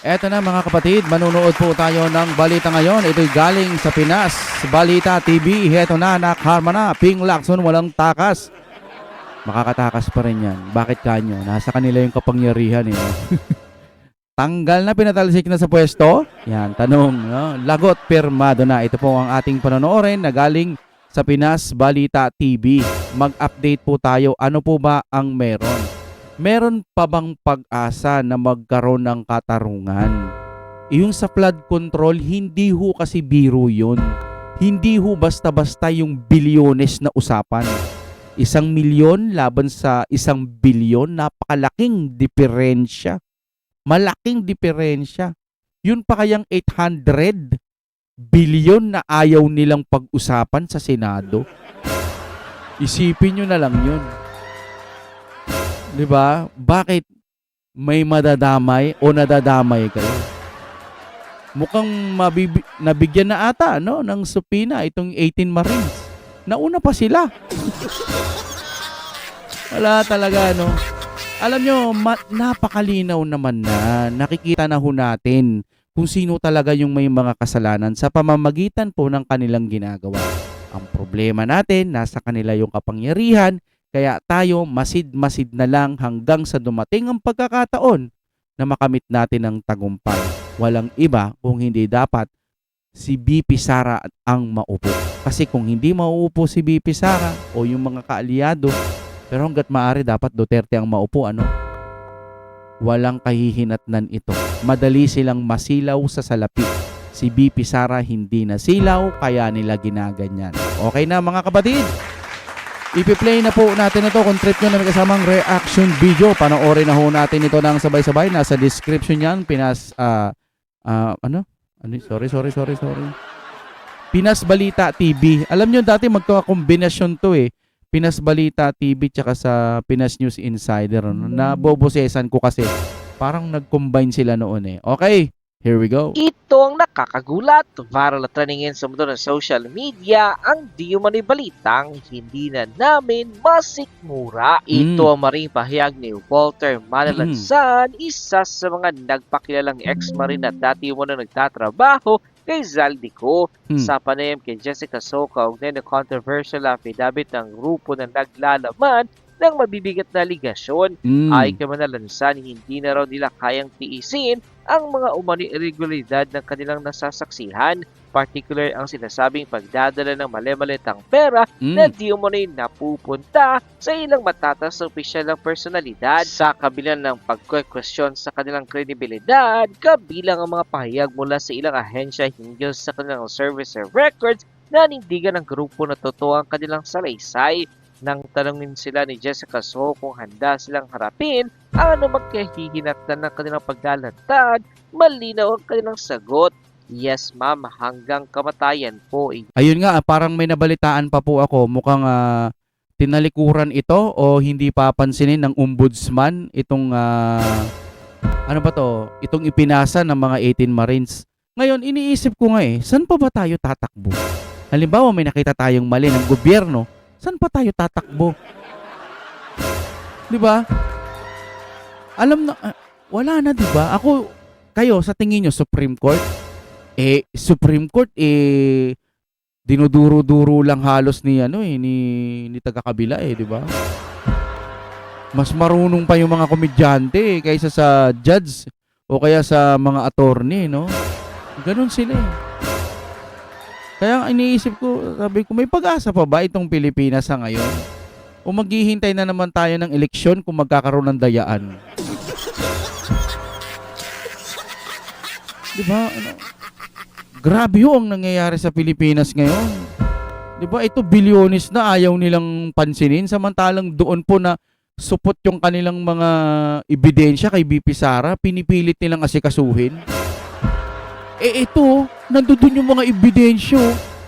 Eto na mga kapatid, manunood po tayo ng balita ngayon. Ito'y galing sa Pinas Balita TV. Eto na, nakaharma na. Ping Lacson, walang takas. Makakatakas pa rin yan. Bakit kanyo? Nasa kanila yung kapangyarihan eh. Tanggal na, pinatalsik na sa pwesto? Yan, tanong. No? Lagot, pirmado na. Ito po ang ating panonoorin na galing sa Pinas Balita TV. Mag-update po tayo. Ano po ba ang meron? Meron pa bang pag-asa na magkaroon ng katarungan? Yung sa flood control, hindi ho kasi biro yun. Hindi ho basta-basta yung bilyones na usapan. 1,000,000 laban sa 1,000,000,000, napakalaking diferensya. Malaking diferensya. Yun pa kayang 800 billion na ayaw nilang pag-usapan sa Senado. Isipin nyo na lang yun. 'Di ba? Bakit may madadamay o nadadamay kayo? Mukhang nabigyan na ata no ng supina itong 18 Marines. Nauna pa sila. Wala talaga no. Alam nyo, napakalinaw naman na nakikita na ho natin kung sino talaga yung may mga kasalanan sa pamamagitan po ng kanilang ginagawa. Ang problema natin, nasa kanila yung kapangyarihan. Kaya tayo masid-masid na lang hanggang sa dumating ang pagkakataon na makamit natin ang tagumpay. Walang iba kung hindi dapat si BP Sara ang maupo. Kasi kung hindi mauupo si BP Sara o yung mga kaalyado, pero hanggat maaari dapat Duterte ang maupo, ano? Walang kahihinatnan ito. Madali silang masilaw sa salapi. Si BP Sara hindi nasilaw, kaya nila ginaganyan. Okay na mga kapatid? Ipi-play na po natin ito kung trip nyo na may kasamang reaction video. Panoorin na ho natin ito ng sabay-sabay. Nasa description yan. Sorry. Pinas Balita TV. Alam nyo dati magkakakombinasyon to eh. Pinas Balita TV tsaka sa Pinas News Insider. Nabobosesan ko kasi parang nag-combine sila noon eh. Okay. Here we go. Ito ang nakakagulat. Viral na trending sa mundo ng social media ang di umano'y balitang hindi na namin masikmura. Ito ang maring pahayag ni Walter Manalansan, isa sa mga nagpakilalang ex-marine at dati umano nagtatrabaho kay Zaldico sa panayam kay Jessica Soca ugnay na controversial affidavit ng grupo na naglalaman ng mabibigat na aligasyon. Ay kay Manalansan, hindi na raw nila kayang tiisin ang mga umano'y irregularidad ng kanilang nasasaksihan, particular ang sinasabing pagdadala ng mali-malitang pera na di umano'y napupunta sa ilang matatas na opisyal ng personalidad. Sa kabila ng pagkwestiyon sa kanilang kredibilidad, kabilang ang mga pahayag mula sa ilang ahensya hinggil sa kanilang service records na nindigan ng grupo na totoo ang kanilang salaysay. Nang tanongin sila ni Jessica So kung handa silang harapin ang anumang kahihinatnan ng kanilang paglalantad, malinaw ang kanilang sagot. Yes ma'am, hanggang kamatayan po. Ayun nga, parang may nabalitaan pa po ako. Mukhang tinalikuran ito o hindi papansinin ng ombudsman itong itong ipinasa ng mga 18 Marines. Ngayon, iniisip ko nga saan pa ba tayo tatakbo? Halimbawa, may nakita tayong mali ng gobyerno. Saan pa tayo tatakbo? 'Di ba? Alam na wala na, 'di ba? Kayo sa tingin niyo Supreme Court? Supreme Court dinuduro-duro lang halos ni ni taga-kabila 'di ba? Mas marunong pa yung mga komedyante kaysa sa judge o kaya sa mga attorney, no? Ganun sila Kaya iniisip ko, sabi ko, may pag-asa pa ba itong Pilipinas sa ngayon? O maghihintay na naman tayo ng eleksyon kung magkakaroon ng dayaan? Diba? Grabe yung nangyayari sa Pilipinas ngayon. Diba? Ito bilyones na ayaw nilang pansinin. Samantalang doon po na supot yung kanilang mga ebidensya kay BP Sara, pinipilit nilang asikasuhin. Ito, nandoon yung mga ebidensyo.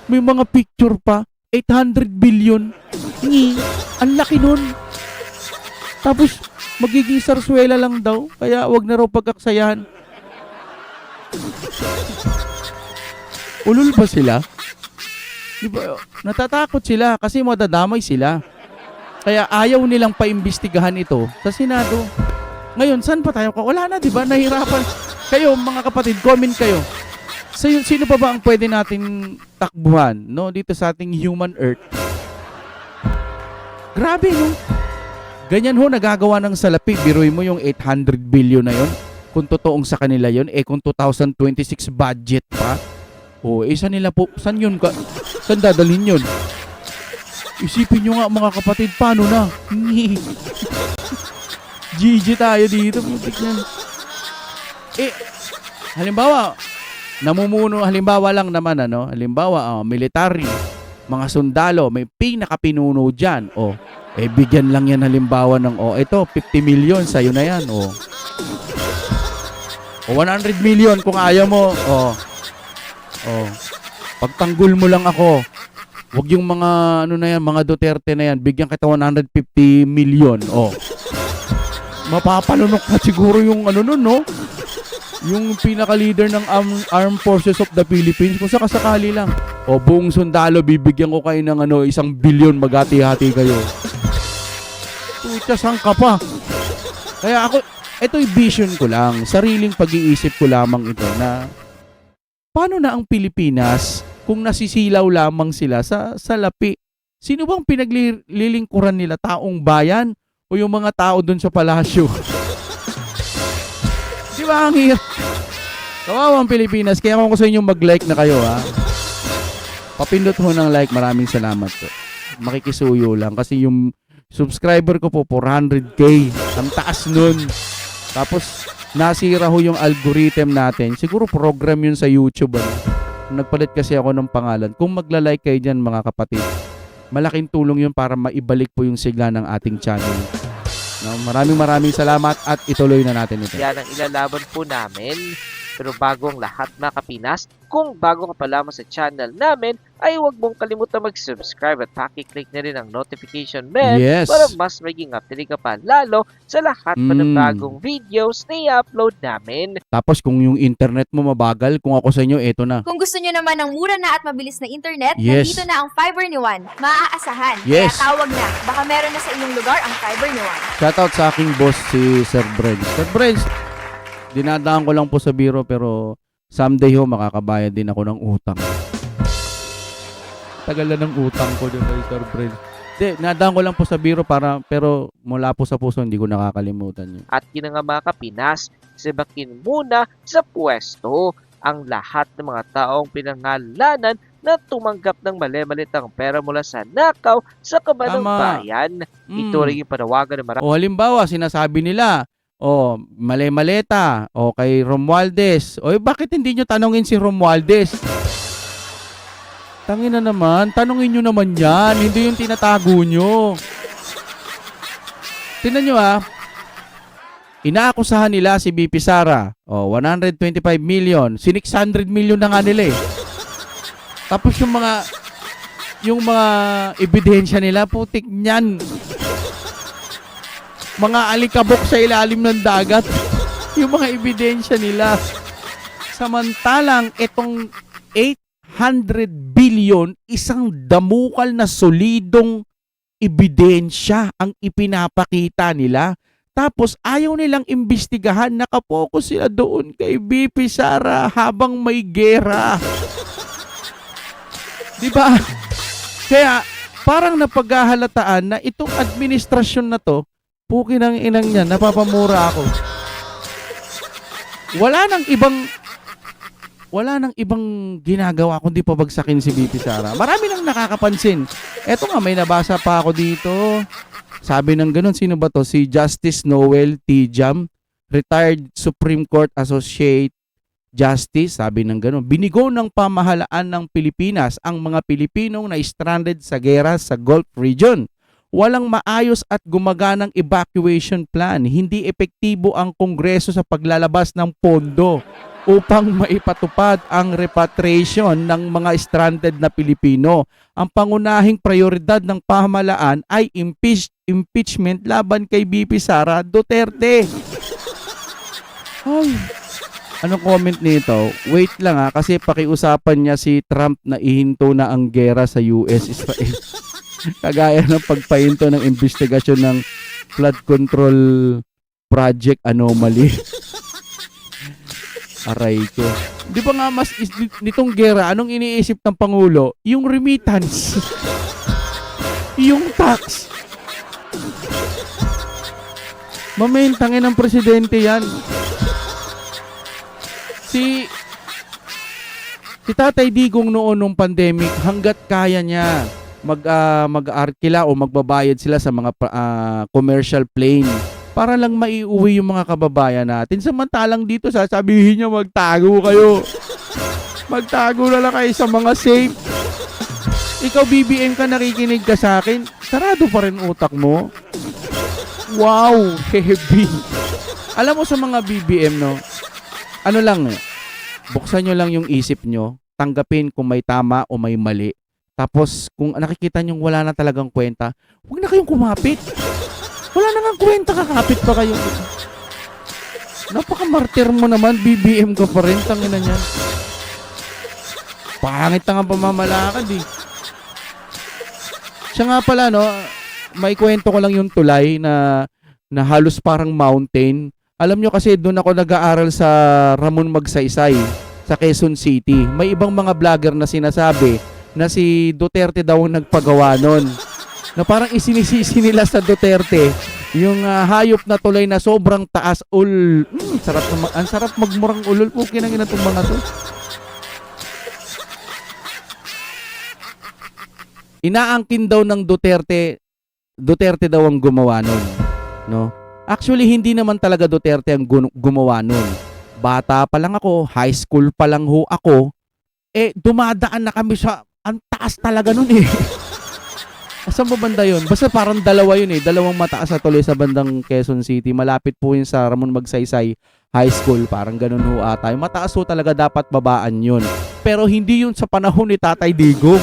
May mga picture pa. 800 billion. Ang laki nun. Tapos, magiging sarswela lang daw. Kaya wag na raw pagkaksayahan. Ulul ba sila? Diba? Natatakot sila kasi madadamay sila. Kaya ayaw nilang paimbestigahan ito sa Senado. Ngayon, saan pa tayo? Wala na, di ba? Nahirapan. Kayo, mga kapatid, comment kayo. Sino pa ba ang pwede natin takbuhan, no, dito sa ating human earth? Grabe, no? Ganyan ho, nagagawa ng salapi. Biruin mo yung 800 billion na yon. Kung totoong sa kanila yon, kung 2026 budget pa, saan nila po, saan yun ka? Saan dadalhin yun? Isipin nyo nga, mga kapatid, paano na? GG tayo dito, putik yan. Halimbawa, halimbawa lang naman, military, mga sundalo, may pinakapinuno dyan. Bigyan lang yan halimbawa ng, ito, 50 million, sa'yo na yan. 100 million kung ayaw mo. Pagtanggol mo lang ako. Huwag yung mga, mga Duterte na yan, bigyan kita 150 million. Mapapalunok ka siguro yung no? Yung pinaka-leader ng Armed Forces of the Philippines, kung sakasakali lang. Buong sundalo, bibigyan ko kayo ng 1 billion, maghati-hati kayo. Pucha, saan ka pa? Kaya ako, ito'y vision ko lang, sariling pag-iisip ko lamang ito na paano na ang Pilipinas kung nasisilaw lamang sila sa salapi? Sino bang pinaglilingkuran nila? Taong bayan o yung mga tao dun sa palasyo? Di ba ang hirap? Kawawang Pilipinas. Kaya kung gusto nyo mag-like na kayo, ha? Papindot ho ng like. Maraming salamat po. Makikisuyo lang. Kasi yung subscriber ko po, 400k. Ang taas nun. Tapos, nasira ho yung algorithm natin. Siguro program yun sa YouTube. Nagpalit kasi ako ng pangalan. Kung magla-like kayo dyan, mga kapatid, malaking tulong yun para maibalik po yung sigla ng ating channel. No, maraming salamat at ituloy na natin ito. Yan ang ilalaban po namin. Pero bago ang lahat, mga Kapinas, kung bago ka pa lamang sa channel namin, ay huwag mong kalimutan mag-subscribe at paki-click na rin ang notification bell para mas maging updated ka pa lalo sa lahat pa ng bagong videos na i-upload namin. Tapos kung yung internet mo mabagal, kung ako sa inyo, eto na. Kung gusto nyo naman ng mura na at mabilis na internet, nandito na ang Fiber ni Juan. Maaasahan. Kaya tawag na. Baka meron na sa inyong lugar ang Fiber ni Juan. Shoutout sa aking boss, si Sir Brent. Sir Brent, dinadaan ko lang po sa biro pero someday makakabayad din ako ng utang. Tagal na ng utang ko doon kay Sir Brent. Nadaan ko lang po sa biro pero mula po sa puso hindi ko nakakalimutan yun. At yun nga, mga Kapinas, sibakin muna sa pwesto ang lahat ng mga taong pinangalanan na tumanggap ng mali-malitang pera mula sa nakaw sa kabanang bayan. Ito rin yung panawagan ng marami. Halimbawa, sinasabi nila, mali-maleta, kay Romualdez. Bakit hindi nyo tanongin si Romualdez? Tangin na naman, tanongin nyo naman yan. Hindi yung tinatago nyo. Tingnan nyo inaakusahan nila si BP Sara. 125 million. 600 million na nga nila eh. Tapos yung mga ebidensya nila, putik niyan. Mga alikabok sa ilalim ng dagat. Yung mga ebidensya nila. Samantalang itong 800 billion, isang damukal na solidong ebidensya ang ipinapakita nila. Tapos ayaw nilang imbestigahan, nakapokus sila doon kay BP Sara habang may gera. Diba? Kaya parang napaghahalataan na itong administrasyon na to, puki ng inang niya, napapamura ako. Wala nang ibang ginagawa kundi pabagsakin si BP Sara. Marami nang nakakapansin. Eto nga, may nabasa pa ako dito. Sabi ng ganun, sino ba to? Si Justice Noel T. Jam, retired Supreme Court Associate Justice. Sabi ng ganun, binigo ng pamahalaan ng Pilipinas ang mga Pilipinong na stranded sa gera sa Gulf region. Walang maayos at gumaganang evacuation plan. Hindi epektibo ang Kongreso sa paglalabas ng pondo upang maipatupad ang repatriation ng mga stranded na Pilipino. Ang pangunahing prioridad ng pamahalaan ay impeachment laban kay BP Sara Duterte. Ay, anong comment nito? Wait lang kasi pakiusapan niya si Trump na ihinto na ang gera sa US-Israel. Kagaya ng pagpahinto ng investigasyon ng flood control project anomaly. Aray ko. Di ba nga nitong gera, anong iniisip ng Pangulo? Yung remittance. Yung tax. Mamentangin ng presidente yan. Si Tatay Digong noon nung pandemic, hanggat kaya niya mag-arkila o magbabayad sila sa mga commercial plane para lang maiuwi yung mga kababayan natin. Samantalang dito sasabihin niya magtago kayo. Magtago na lang kayo sa mga safe. Ikaw BBM ka, nakikinig ka sa akin, sarado pa rin utak mo. Wow, heavy. Alam mo sa mga BBM, no? Ano lang buksan nyo lang yung isip nyo, tanggapin kung may tama o may mali. Tapos kung nakikita nyo wala na talagang kwenta, huwag na kayong kumapit. Wala na nga kwenta, kakapit pa kayo. Napaka-martir mo naman, BBM ka pa rin, tangina niyan. Pangit na nga pamamalakad eh. Siya nga pala, no, may kwento ko lang yung tulay na halos parang mountain. Alam nyo kasi doon ako nag-aaral sa Ramon Magsaysay sa Quezon City. May ibang mga vlogger na sinasabi na si Duterte daw ang nagpagawa nun. Na parang isinisisi nila sa Duterte yung hayop na tulay na sobrang taas. Ang sarap magmurang ulol. Okay na itong mga to. Inaangkin daw ng Duterte daw ang gumawa nun. No? Actually, hindi naman talaga Duterte ang gumawa nun. Bata pa lang ako, high school pa lang ho ako, dumadaan na kami sa, ang taas talaga nun eh. Saan ba banda yun? Basta parang dalawa yun eh, dalawang mataas na tuloy sa bandang Quezon City. Malapit po yun sa Ramon Magsaysay High School, parang ganun ho ata. Mataas ho talaga, dapat babaan yun. Pero hindi yun sa panahon ni Tatay Digong.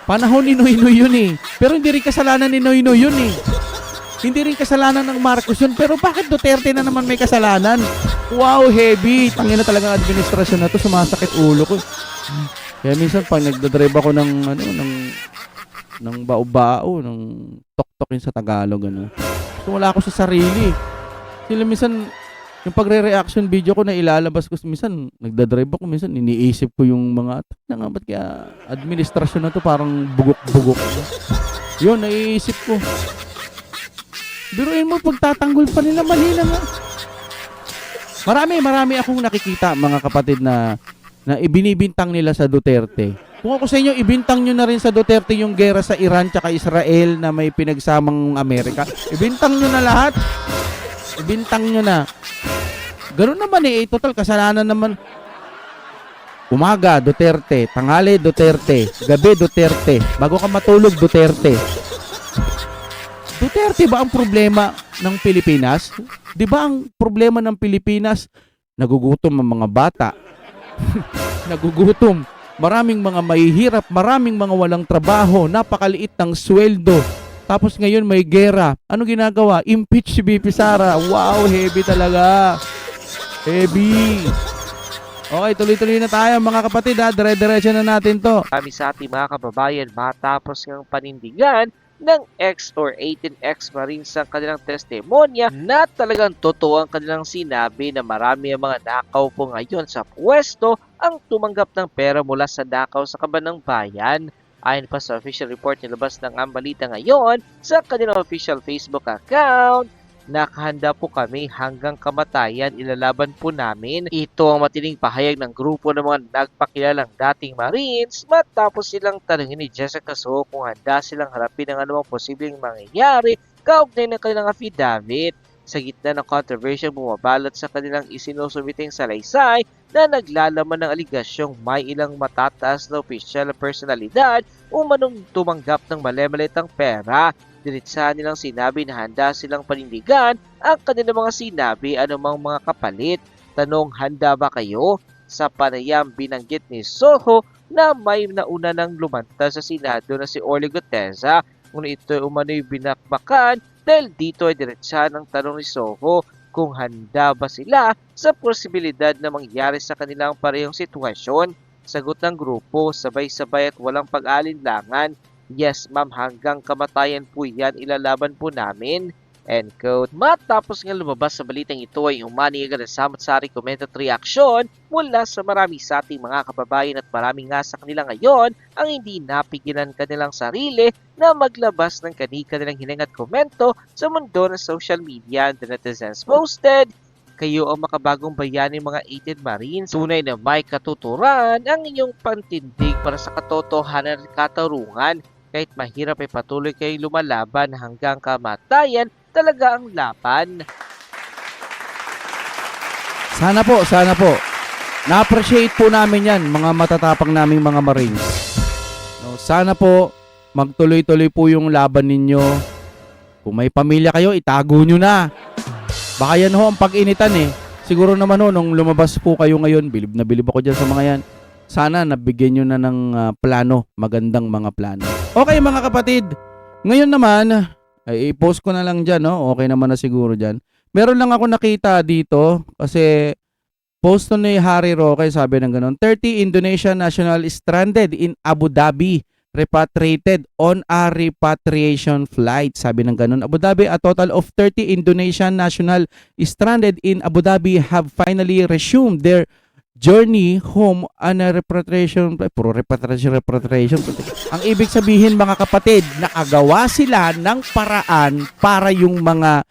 Panahon ni Noynoy yun eh. Pero hindi rin kasalanan ni Noynoy yun eh. Hindi rin kasalanan ng Marcos yun. Pero bakit Duterte na naman may kasalanan? Wow, heavy. Tangina talagang administrasyon na to. Sumasakit ulo ko. Kaya minsan pag nagdadrive ako ng bao-bao, ng tok-tokin sa Tagalog, so, wala ako sa sarili. Sila minsan, yung pagre-reaction video ko na ilalabas ko, minsan nagdadrive ako, minsan iniisip ko yung mga, ba't kaya administrasyon na to parang bugok-bugok. Yun, naiisip ko. Biruin mo, pagtatanggol pa nila, mali na nga. Marami akong nakikita, mga kapatid, na ibinibintang nila sa Duterte. Kung ako sa inyo, ibintang nyo na rin sa Duterte yung gera sa Iran tsaka Israel na may pinagsamang Amerika. Ibintang nyo na lahat. Ibintang nyo na. Ganun naman eh, total kasalanan naman. Umaga, Duterte. Tanghali, Duterte. Gabi, Duterte. Bago ka matulog, Duterte. Duterte ba ang problema ng Pilipinas? Di ba ang problema ng Pilipinas, nagugutom ang mga bata? Nagugutom. Maraming mga mahihirap, maraming mga walang trabaho, napakaliit ng sweldo. Tapos ngayon may gera. Ano ginagawa? Impeach si BP Sara. Wow, heavy talaga. Heavy. Okay, tuloy-tuloy na tayo mga kapatid ha. Dire-diretso na natin to. Kami sa ating mga kababayan matapos ng panindigan ng X or 18X Marines ang kanilang testimonya na talagang totoo ang kanilang sinabi na marami ang mga nakaw po ngayon sa pwesto ang tumanggap ng pera mula sa nakaw sa kabanang bayan. Ayon pa sa official report nilabas ng Ambalita ngayon sa kanilang official Facebook account, nakahanda po kami hanggang kamatayan, ilalaban po namin. Ito ang matining pahayag ng grupo ng mga nagpakilalang dating Marines matapos silang tanungin ni Jessica Soho kung handa silang harapin ang anumang posibleng mangyayari kaugnay ng kanilang affidavit. Sa gitna ng controversy, bumabalot sa kanilang isinusumiting salaysay na naglalaman ng aligasyong may ilang matataas na opisyal na personalidad umanong tumanggap ng mali-malitang pera. Diretsahan nilang sinabi na handa silang panindigan ang kanilang mga sinabi anumang mga kapalit. Tanong, handa ba kayo? Sa panayam binanggit ni Soho na may nauna ng lumanta sa Senado na si Orly Guteza, ngunit ito umano'y binakbakan dahil dito ay diretsahan ang tanong ni Soho kung handa ba sila sa posibilidad na mangyari sa kanilang parehong sitwasyon. Sagot ng grupo, sabay-sabay at walang pag-alinlangan, yes ma'am, hanggang kamatayan po yan, ilalaban po namin. End quote. Matapos nga lumabas sa balitang ito ay umani agad ang samot-saring comment at reaksyon mula sa marami sa ating mga kababayan at marami nga sa kanila ngayon ang hindi napigilan kanilang sarili na maglabas ng kani-kanilang hininga at komento sa mundo ng social media. The netizens posted, "Kayo ang makabagong bayani mga 18 Marines. Tunay na may katuturan ang inyong pantindig para sa katotohanan at katarungan. Kahit mahirap ay patuloy kayong lumalaban hanggang kamatayan. Talaga ang laban." Sana po. Na-appreciate po namin yan, mga matatapang naming mga Marines. No, sana po, magtuloy-tuloy po yung laban ninyo. Kung may pamilya kayo, itago nyo na. Baka yan ho ang pag-initan eh. Siguro naman ho, nung lumabas po kayo ngayon, bilib na bilib ako dyan sa mga yan. Sana nabigyan nyo na ng plano, magandang mga plano. Okay mga kapatid, ngayon naman, ay i-post ko na lang dyan, no? Okay naman na siguro dyan. Meron lang ako nakita dito, kasi post ni Harry Roque, sabi ng ganun, 30 Indonesian national stranded in Abu Dhabi, repatriated on a repatriation flight. Sabi ng ganun, Abu Dhabi, a total of 30 Indonesian national stranded in Abu Dhabi have finally resumed their journey home on a repatriation. Puro repatriation. Ang ibig sabihin mga kapatid, nakagawa sila ng paraan para yung mga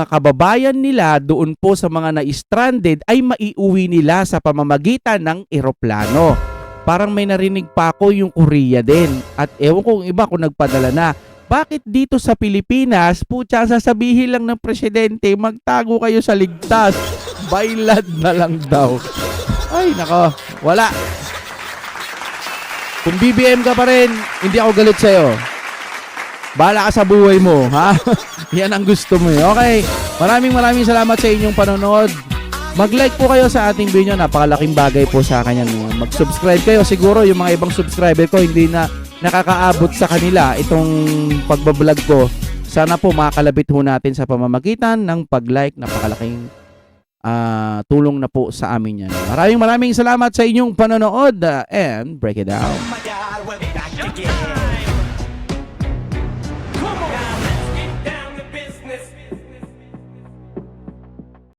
kababayan nila doon po sa mga na-stranded ay maiuwi nila sa pamamagitan ng eroplano. Parang may narinig pa ako yung Korea din. At ewan ko iba kung nagpadala na. Bakit dito sa Pilipinas, putya, sasabihin lang ng presidente, magtago kayo sa ligtas. Bailad na lang daw. Ay, nako, wala. Kung BBM ka pa rin, hindi ako galit sa'yo. Bahala ka sa buhay mo, ha? Yan ang gusto mo. Okay, maraming salamat sa inyong panonood. Mag-like po kayo sa ating video, napakalaking bagay po sa akin yan. Mag-subscribe kayo, siguro yung mga ibang subscriber ko hindi na nakakaabot sa kanila itong pagbablog ko. Sana po makakalabit ho natin sa pamamagitan ng pag-like, napakalaking tulong na po sa amin yan. Maraming salamat sa inyong panonood and break it down. Oh my God, we're back again.